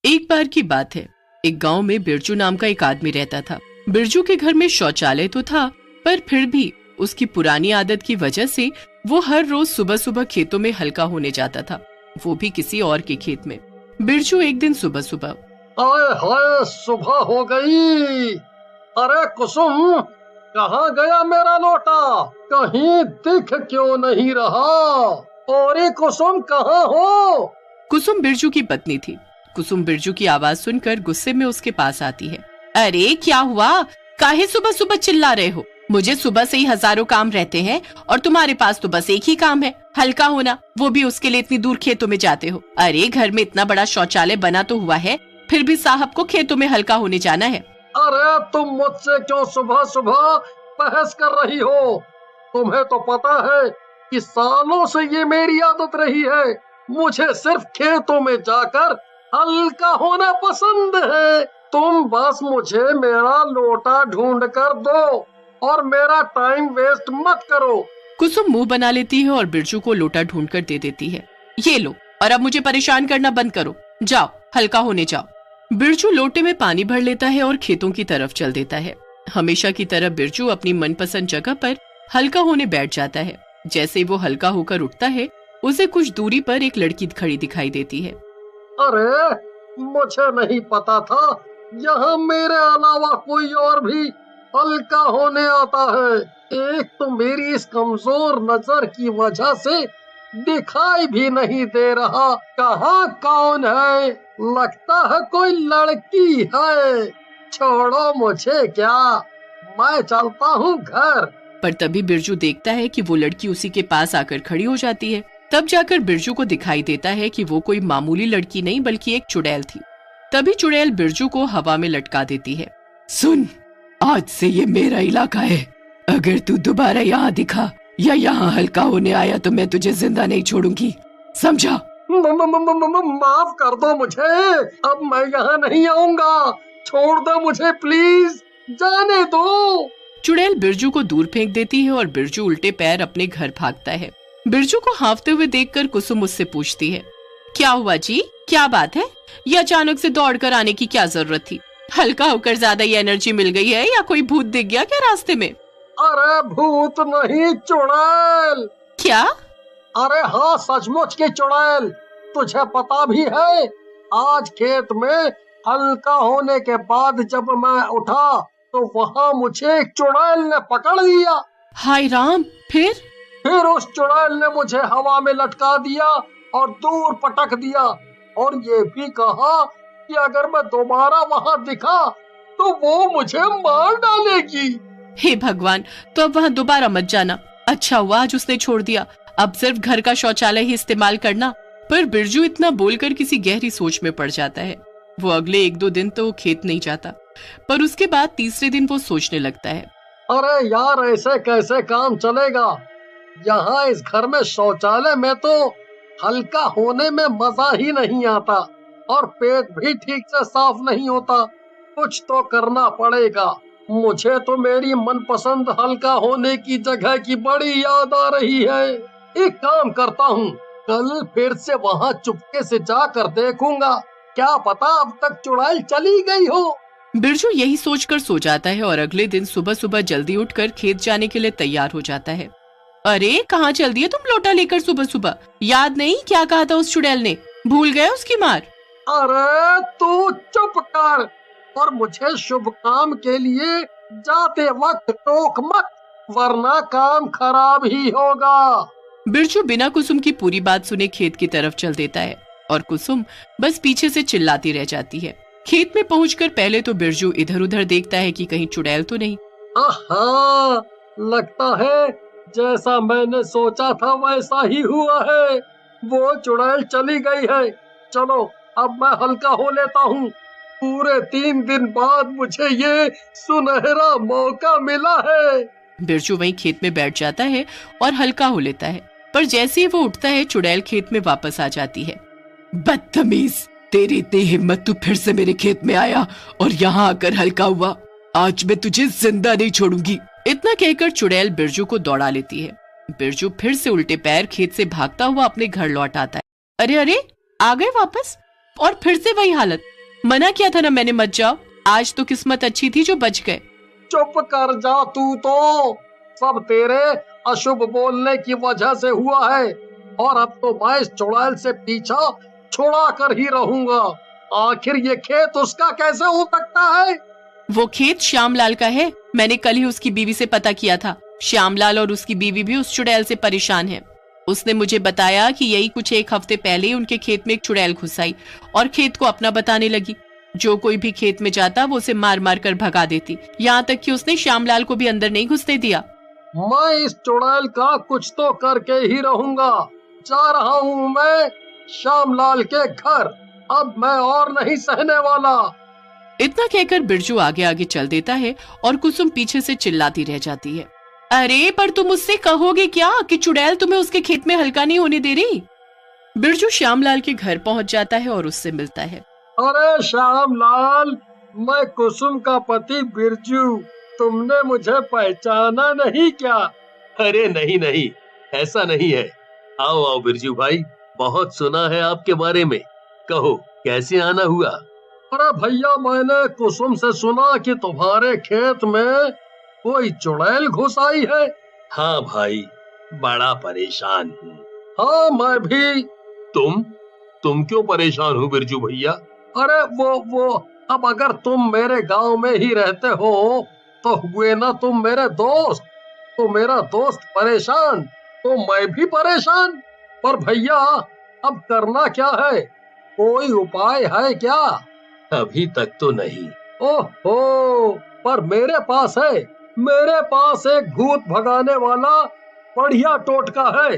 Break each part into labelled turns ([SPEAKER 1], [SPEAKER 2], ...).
[SPEAKER 1] एक बार की बात है, एक गांव में बिरजू नाम का एक आदमी रहता था। बिरजू के घर में शौचालय तो था, पर फिर भी उसकी पुरानी आदत की वजह से वो हर रोज सुबह सुबह खेतों में हल्का होने जाता था, वो भी किसी और के खेत में। बिरजू एक दिन सुबह सुबह,
[SPEAKER 2] आए हाय सुबह हो गई। अरे कुसुम, कहाँ गया मेरा लोटा? कहीं दिख क्यों नहीं रहा? और ये कुसुम कहाँ हो?
[SPEAKER 1] कुसुम बिरजू की पत्नी थी। कुसुम बिरजू की आवाज सुनकर गुस्से में उसके पास आती है। अरे क्या हुआ, काहे सुबह सुबह चिल्ला रहे हो? मुझे सुबह से ही हजारों काम रहते हैं और तुम्हारे पास तो बस एक ही काम है, हल्का होना, वो भी उसके लिए इतनी दूर खेतों में जाते हो। अरे घर में इतना बड़ा शौचालय बना तो हुआ है, फिर भी साहब को खेतों में हल्का होने जाना है।
[SPEAKER 2] अरे तुम मुझसे क्यों सुबह सुबह बहस कर रही हो? तुम्हें तो पता है कि सालों से ये मेरी आदत रही है। मुझे सिर्फ खेतों में जाकर हल्का होना पसंद है। तुम बस मुझे मेरा लोटा ढूंढ कर दो और मेरा टाइम वेस्ट मत करो।
[SPEAKER 1] कुसुम मुंह बना लेती है और बिरजू को लोटा ढूंढ कर दे देती है। ये लो, और अब मुझे परेशान करना बंद करो, जाओ हल्का होने जाओ। बिरजू लोटे में पानी भर लेता है और खेतों की तरफ चल देता है। हमेशा की तरह बिरजू अपनी मनपसंद जगह पर हल्का होने बैठ जाता है। जैसे ही वो हल्का होकर उठता है, उसे कुछ दूरी पर एक लड़की खड़ी दिखाई देती है।
[SPEAKER 2] अरे मुझे नहीं पता था यहाँ मेरे अलावा कोई और भी हल्का होने आता है। एक तो मेरी इस कमजोर नजर की वजह से दिखाई भी नहीं दे रहा। कहाँ कौन है? लगता है कोई लड़की है। छोड़ो मुझे, क्या मैं चलता हूँ घर।
[SPEAKER 1] पर तभी बिरजू देखता है कि वो लड़की उसी के पास आकर खड़ी हो जाती है। तब जाकर बिरजू को दिखाई देता है कि वो कोई मामूली लड़की नहीं बल्कि एक चुड़ैल थी। तभी चुड़ैल बिरजू को हवा में लटका देती है। सुन, आज से ये मेरा इलाका है। अगर तू दोबारा यहाँ दिखा या यहाँ हल्का होने आया तो मैं तुझे जिंदा नहीं छोड़ूंगी, समझा?
[SPEAKER 2] माफ कर दो मुझे, अब मैं यहाँ नहीं आऊंगा। छोड़ दो मुझे प्लीज, जाने दो।
[SPEAKER 1] चुड़ैल बिरजू को दूर फेंक देती है और बिरजू उल्टे पैर अपने घर भागता है। बिरजू को हांफते हुए देखकर कुसुम उससे पूछती है, क्या हुआ जी, क्या बात है? ये अचानक से दौड़कर आने की क्या जरूरत थी? हल्का होकर ज्यादा ही एनर्जी मिल गई है या कोई भूत दिख गया क्या रास्ते में?
[SPEAKER 2] अरे भूत नहीं, चुड़ैल।
[SPEAKER 1] क्या?
[SPEAKER 2] अरे हाँ, सचमुच की चुड़ैल। तुझे पता भी है, आज खेत में हल्का होने के बाद जब मैं उठा तो वहाँ मुझे एक चुड़ैल ने पकड़ लिया।
[SPEAKER 1] हाय राम, फिर
[SPEAKER 2] उस चुड़ैल ने मुझे हवा में लटका दिया और दूर पटक दिया, और ये भी कहा कि अगर मैं दोबारा वहाँ दिखा तो वो मुझे मार डालेगी।
[SPEAKER 1] हे भगवान, तो अब वहाँ दोबारा मत जाना। अच्छा हुआ आज उसने छोड़ दिया, अब सिर्फ घर का शौचालय ही इस्तेमाल करना। पर बिरजू इतना बोलकर किसी गहरी सोच में पड़ जाता है। वो अगले 1-2 दिन तो खेत नहीं जाता, पर उसके बाद तीसरे दिन वो सोचने लगता है,
[SPEAKER 2] अरे यार, ऐसे कैसे काम चलेगा? यहाँ इस घर में शौचालय में तो हल्का होने में मजा ही नहीं आता और पेट भी ठीक से साफ नहीं होता। कुछ तो करना पड़ेगा। मुझे तो मेरी मनपसंद हल्का होने की जगह की बड़ी याद आ रही है। एक काम करता हूँ, कल फिर से वहाँ चुपके से जाकर देखूंगा, क्या पता अब तक चुड़ैल चली गई हो।
[SPEAKER 1] बिरजू यही सोचकर सो जाता है और अगले दिन सुबह सुबह जल्दी उठकर खेत जाने के लिए तैयार हो जाता है। अरे कहाँ चल दिए तुम लोटा लेकर सुबह सुबह? याद नहीं क्या कहा था उस चुड़ैल ने? भूल गए उसकी मार?
[SPEAKER 2] अरे तू चुप कर और मुझे शुभ काम के लिए जाते वक्त टोक मत, वरना काम खराब ही होगा।
[SPEAKER 1] बिरजू बिना कुसुम की पूरी बात सुने खेत की तरफ चल देता है और कुसुम बस पीछे से चिल्लाती रह जाती है। खेत में पहुंचकर पहले तो बिरजू इधर उधर देखता है कि कहीं चुड़ैल तो नहीं।
[SPEAKER 2] आहा, लगता है जैसा मैंने सोचा था वैसा ही हुआ है। वो चुड़ैल चली गई है। चलो अब मैं हल्का हो लेता हूँ। पूरे 3 दिन बाद मुझे ये सुनहरा मौका मिला है।
[SPEAKER 1] बिरजू वहीं खेत में बैठ जाता है और हल्का हो लेता है, पर जैसे ही वो उठता है चुड़ैल खेत में वापस आ जाती है। बदतमीज, तेरी इतनी हिम्मत, तू फिर से मेरे खेत में आया और यहाँ आकर हल्का हुआ। आज मैं तुझे जिंदा नहीं छोड़ूंगी। इतना कहकर चुड़ैल बिरजू को दौड़ा लेती है। बिरजू फिर से उल्टे पैर खेत से भागता हुआ अपने घर लौट आता है। अरे अरे, आ गए वापस? और फिर से वही हालत। मना किया था ना मैंने, मत जाओ। आज तो किस्मत अच्छी थी जो बच गए।
[SPEAKER 2] चुप कर जा तू तो, सब तेरे अशुभ बोलने की वजह से हुआ है। और अब तो मैं इस चुड़ैल से पीछा छुड़ा कर ही रहूंगा। आखिर ये खेत उसका कैसे हो सकता है?
[SPEAKER 1] वो खेत श्यामलाल का है। मैंने कल ही उसकी बीवी से पता किया था। श्यामलाल और उसकी बीवी भी उस चुड़ैल से परेशान है। उसने मुझे बताया कि यही कुछ एक हफ्ते पहले ही उनके खेत में एक चुड़ैल घुस आई और खेत को अपना बताने लगी। जो कोई भी खेत में जाता वो उसे मार मार कर भगा देती, यहाँ तक कि उसने श्यामलाल को भी अंदर नहीं घुसने दिया।
[SPEAKER 2] मैं इस चुड़ैल का कुछ तो करके ही रहूंगा। जा रहा हूँ मैं श्यामलाल के घर। अब मैं और नहीं सहने वाला।
[SPEAKER 1] इतना कहकर बिरजू आगे आगे चल देता है और कुसुम पीछे से चिल्लाती रह जाती है, अरे पर तुम उससे कहोगे क्या कि चुड़ैल तुम्हें उसके खेत में हल्का नहीं होने दे रही। बिरजू श्यामलाल के घर पहुंच जाता है और उससे मिलता है।
[SPEAKER 2] अरे श्यामलाल, मैं कुसुम का पति बिरजू। तुमने मुझे पहचाना नहीं क्या?
[SPEAKER 3] अरे नहीं नहीं, ऐसा नहीं है। आओ आओ बिरजू भाई, बहुत सुना है आपके बारे में। कहो कैसे आना हुआ?
[SPEAKER 2] अरे भैया, मैंने कुसुम से सुना कि तुम्हारे खेत में कोई चुड़ैल घुस आई है।
[SPEAKER 3] हाँ भाई, बड़ा परेशान हूँ।
[SPEAKER 2] हाँ मैं भी।
[SPEAKER 3] तुम क्यों परेशान हो बिरजू भैया?
[SPEAKER 2] अरे वो अब अगर तुम मेरे गांव में ही रहते हो तो हुए ना तुम मेरे दोस्त। तो मेरा दोस्त परेशान तो मैं भी परेशान। पर भैया अब करना क्या है? कोई उपाय है क्या?
[SPEAKER 3] अभी तक तो नहीं।
[SPEAKER 2] ओहो, पर मेरे पास है। मेरे पास एक भूत भगाने वाला बढ़िया टोटका है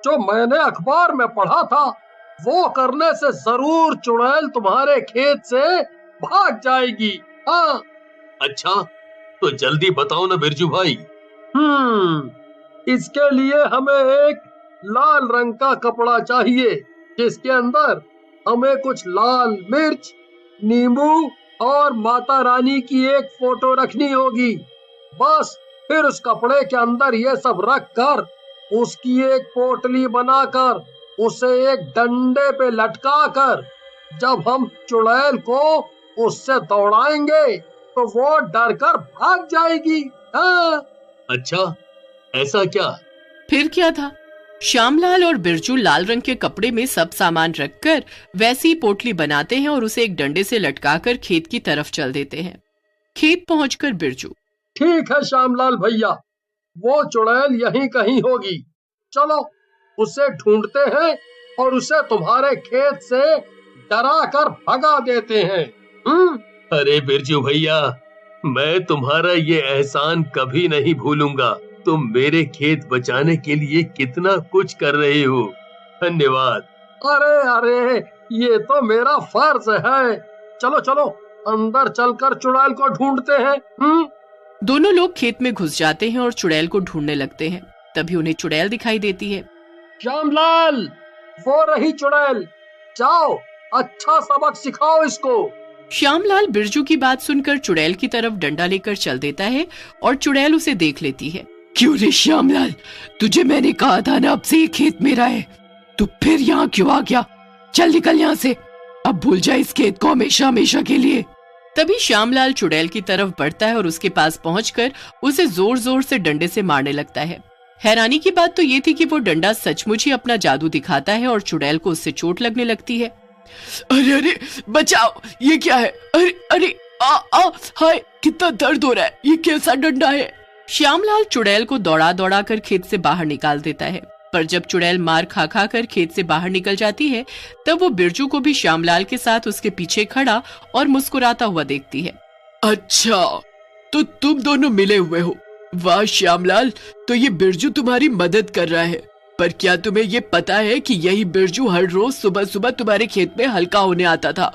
[SPEAKER 2] जो मैंने अखबार में पढ़ा था। वो करने से जरूर चुड़ैल तुम्हारे खेत से भाग जाएगी। हाँ।
[SPEAKER 3] अच्छा, तो जल्दी बताओ ना बिरजू भाई।
[SPEAKER 2] इसके लिए हमें एक लाल रंग का कपड़ा चाहिए जिसके अंदर हमें कुछ लाल मिर्च, नींबू और माता रानी की एक फोटो रखनी होगी। बस फिर उस कपड़े के अंदर ये सब रख कर उसकी एक पोटली बनाकर उसे एक डंडे पे लटका कर जब हम चुड़ैल को उससे दौड़ाएंगे तो वो डर कर भाग जाएगी। हाँ।
[SPEAKER 3] अच्छा, ऐसा क्या?
[SPEAKER 1] फिर क्या था? श्यामलाल और बिरजू लाल रंग के कपड़े में सब सामान रखकर वैसी पोटली बनाते हैं और उसे एक डंडे से लटकाकर खेत की तरफ चल देते हैं। खेत पहुंचकर बिरजू,
[SPEAKER 2] ठीक है श्यामलाल भैया, वो चुड़ैल यहीं कहीं होगी। चलो उसे ढूंढते हैं और उसे तुम्हारे खेत से डरा कर भगा देते हैं।
[SPEAKER 3] अरे बिरजू भैया, मैं तुम्हारा ये एहसान कभी नहीं भूलूंगा। तुम मेरे खेत बचाने के लिए कितना कुछ कर रहे हो। धन्यवाद।
[SPEAKER 2] अरे अरे, ये तो मेरा फर्ज है। चलो चलो अंदर चलकर चुड़ैल को ढूंढते हैं।
[SPEAKER 1] दोनों लोग खेत में घुस जाते हैं और चुड़ैल को ढूंढने लगते हैं। तभी उन्हें चुड़ैल दिखाई देती है।
[SPEAKER 2] श्यामलाल, वो रही चुड़ैल। जाओ अच्छा सबक सिखाओ इसको।
[SPEAKER 1] श्यामलाल बिरजू की बात सुनकर चुड़ैल की तरफ डंडा लेकर चल देता है और चुड़ैल उसे देख लेती है। क्यों रे श्यामलाल, तुझे मैंने कहा था ना अब से ये खेत मेरा है, तू फिर यहाँ क्यों आ गया? चल निकल यहाँ से, अब भूल जा इस खेत को हमेशा हमेशा के लिए। तभी श्यामलाल चुड़ैल की तरफ बढ़ता है और उसके पास पहुंचकर उसे जोर जोर से डंडे से मारने लगता है। हैरानी की बात तो ये थी कि वो डंडा सचमुच ही अपना जादू दिखाता है और चुड़ैल को उससे चोट लगने लगती है। अरे अरे बचाओ, ये क्या है? अरे अरे हाय, कितना दर्द हो रहा है, ये कैसा डंडा है? श्यामलाल चुड़ैल को दौड़ा दौड़ा कर खेत से बाहर निकाल देता है, पर जब चुड़ैल मार खा खा कर खेत से बाहर निकल जाती है तब वो बिरजू को भी श्यामलाल के साथ उसके पीछे खड़ा और मुस्कुराता हुआ देखती है। अच्छा, तो तुम दोनों मिले हुए हो। वाह श्यामलाल, तो ये बिरजू तुम्हारी मदद कर रहा है। पर क्या तुम्हें ये पता है कि यही बिरजू हर रोज सुबह सुबह तुम्हारे खेत में हल्का होने आता था?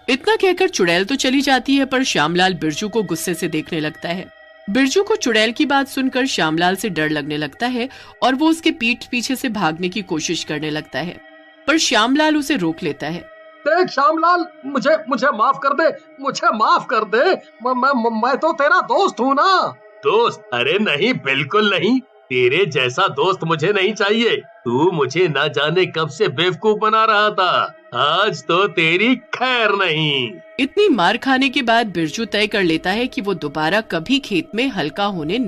[SPEAKER 1] इतना कहकर चुड़ैल तो चली जाती है, पर श्यामलाल बिरजू को गुस्से से देखने लगता है। बिरजू को चुड़ैल की बात सुनकर श्यामलाल से डर लगने लगता है और वो उसके पीठ पीछे से भागने की कोशिश करने लगता है, पर श्यामलाल उसे रोक लेता है।
[SPEAKER 2] देख श्यामलाल, मुझे माफ कर दे, मुझे माफ कर दे। मैं तो तेरा दोस्त हूँ ना।
[SPEAKER 3] दोस्त? अरे नहीं, बिल्कुल नहीं। तेरे जैसा दोस्त मुझे नहीं चाहिए। तू मुझे ना जाने कब से बेवकूफ बना रहा था। आज तो तेरी खैर नहीं।
[SPEAKER 1] इतनी मार खाने के बाद बिरजू तय कर लेता है कि वो दोबारा कभी खेत में हल्का होने